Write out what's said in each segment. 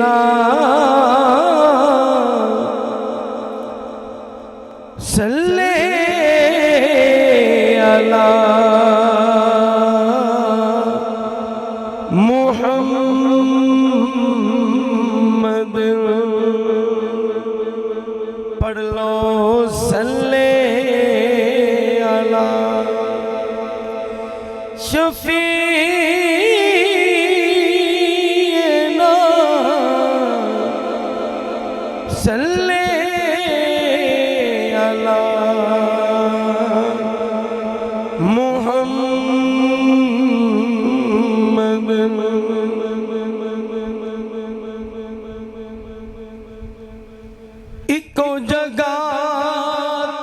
ना सल्ले अला मुहम्मद पढ़ लो सल्ले अला शफीना सल्ले अला मुहम्मद। इको जगह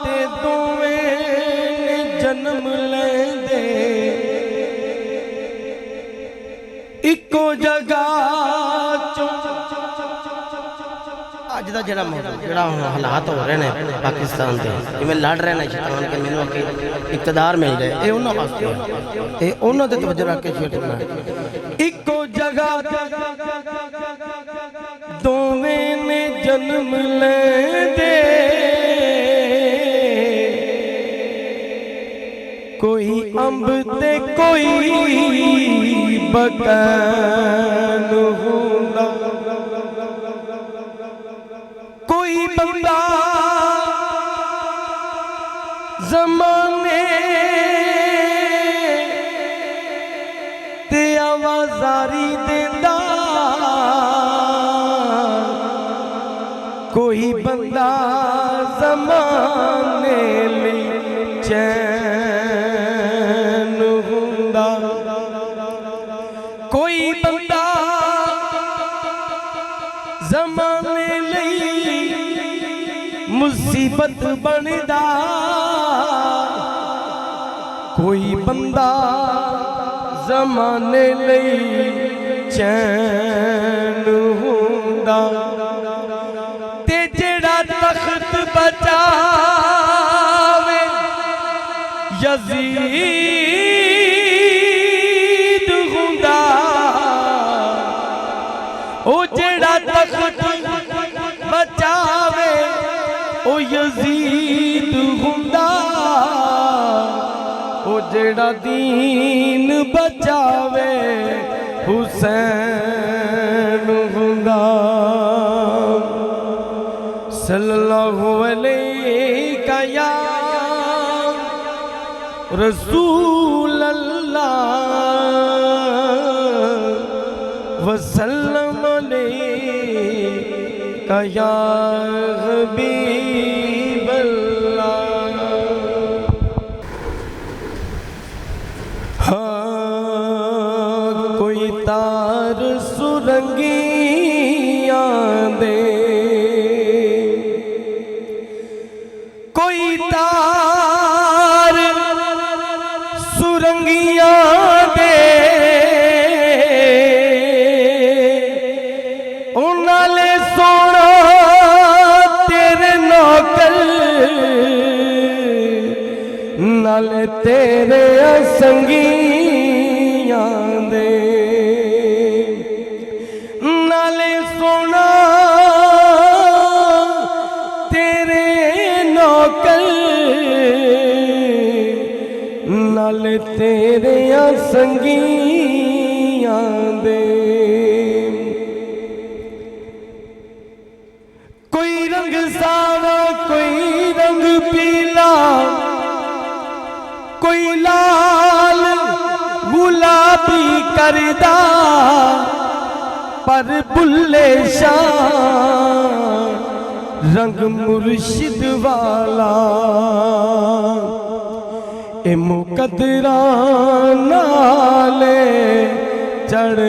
ते दोवें ने जन्म लेंदे, इको जगह अज का जरा हालात हो रहे हैं पाकिस्तान के, जिवें लड़ रहे हैं शैतान के, मैनूं इकतदार मिल जाए, ये उन्हां वास्ते है, ये उन्हां ते तवज्जो रख के छेड़ना। इको जगह दोवें ने जन्म लेंदे, कोई अंब ते कोई बकैन हुंदा, कोई बंदा ज़माने ते आवाज़ारी देंदा, कोई बंदा ज़माने लई चैन हुंदा, कोई बंदा ज़माने लई मुसीबत बनदा, कोई बंदा ज़माने लई चैन हुंदा, ते जेड़ा तख्त बचावे यज़ीद हुंदा, ओ जेड़ा तख्त बचावे ओ यज़ीद हुंदा, ओ जेड़ा दीन बचावे हुसैन हुंदा। सल्लल्लाहु अलैका या रसूल अल्लाह वसल्लम अलैका या हबीब अल्लाह। हाँ कोई तार सुरंगियां दे, कोई तार सुरंगियां दे, उन्हाले सोना तेरे नौकर, नाले तेरे संगियां दे, नाले सोना तेरे नौकर, नाले तेरे संगियां दे। कोई रंग सावा कोई रंग पीला, कोई लाल गुलाबी करदा, पर बुल्ले शाह रंग मुर्शिद वाला, ए मुकद्दरां नाले चढ़